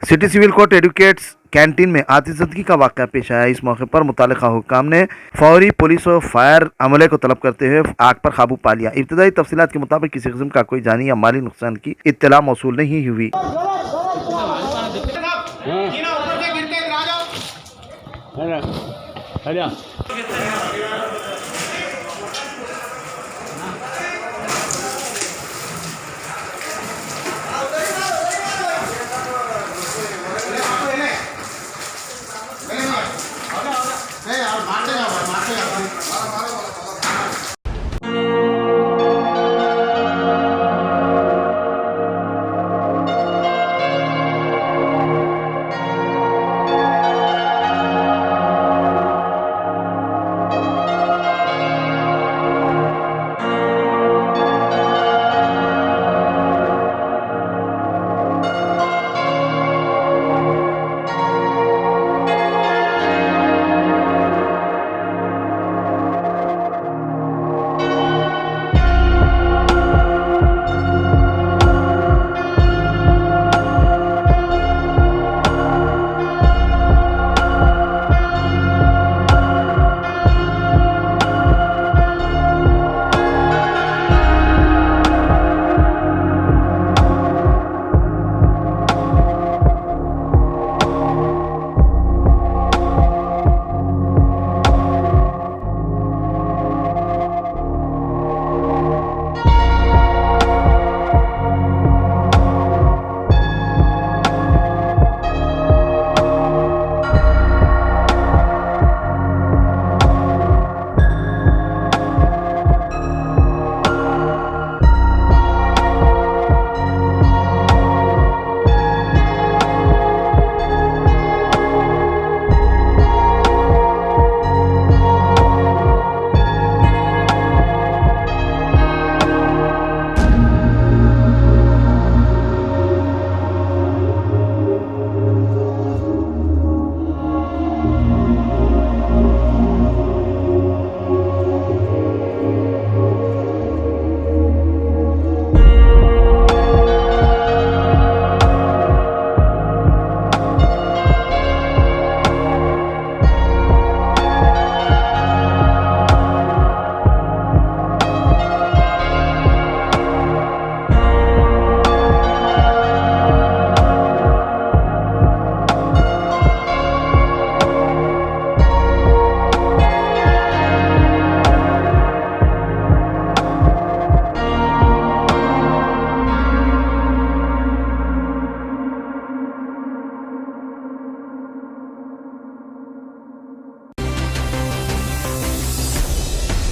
City civil court advocates canteen में आतिशबाजी का वाकया पेश आया। इस मौके पर मुतल्लिका हुक्काम ने फौरी पुलिस और फायर अमले को तलब करते हुए आग पर काबू पा लिया। इब्तदाई तफसीलात के मुताबिक किसी किस्म का कोई जानी या माली नुकसान की इत्तला मौसूल नहीं हुई।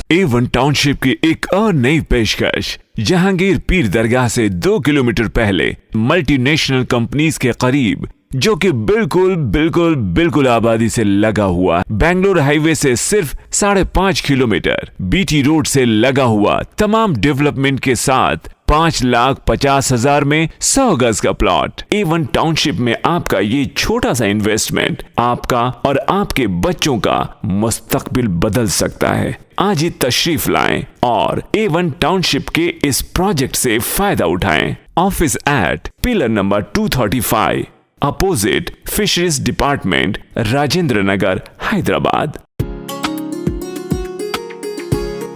A1 टाउनशिप की एक और नई पेशकश। जहांगीर पीर दरगाह से 2 किलोमीटर पहले मल्टीनेशनल कंपनीज के करीब, जो कि बिल्कुल आबादी से लगा हुआ, बेंगलोर हाईवे से सिर्फ 5.5 किलोमीटर, बीटी रोड से लगा हुआ, तमाम डेवलपमेंट के साथ 5,50,000 में 100 गज का प्लॉट। A1 टाउनशिप में आपका ये छोटा सा इन्वेस्टमेंट आपका और आपके बच्चों का मुस्तकबिल बदल सकता है। आज ही तशरीफ लाएं और A1 टाउनशिप के इस प्रोजेक्ट से फायदा उठाएं। Office at pillar number 235, opposite fisheries department, Rajendra Nagar, Hyderabad.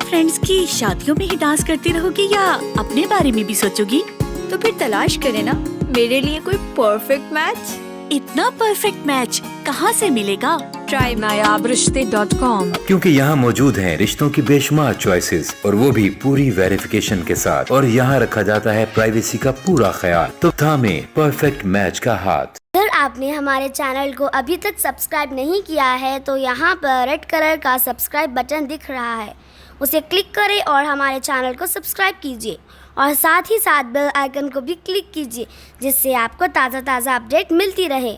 Friends की शादियों में ही डांस करती रहोगी या अपने बारे में भी सोचोगी? तो फिर तलाश करें ना मेरे लिए कोई परफेक्ट मैच। इतना परफेक्ट मैच कहाँ से मिलेगा? ट्राई nayabrishte.com, क्योंकि यहाँ मौजूद हैं रिश्तों की बेशुमार चॉइसेस और वो भी पूरी वेरिफिकेशन के साथ, और यहाँ रखा जाता है प्राइवेसी का पूरा ख्याल। तो थामे परफेक्ट मैच का हाथ। अगर आपने हमारे चैनल को अभी तक सब्सक्राइब नहीं किया है तो यहाँ पर रेड कलर का सब्सक्राइब बटन दिख रहा है, उसे क्लिक करें और हमारे चैनल को सब्सक्राइब कीजिए और साथ ही साथ बेल आइकन को भी क्लिक कीजिए, जिससे आपको ताज़ा अपडेट मिलती रहे।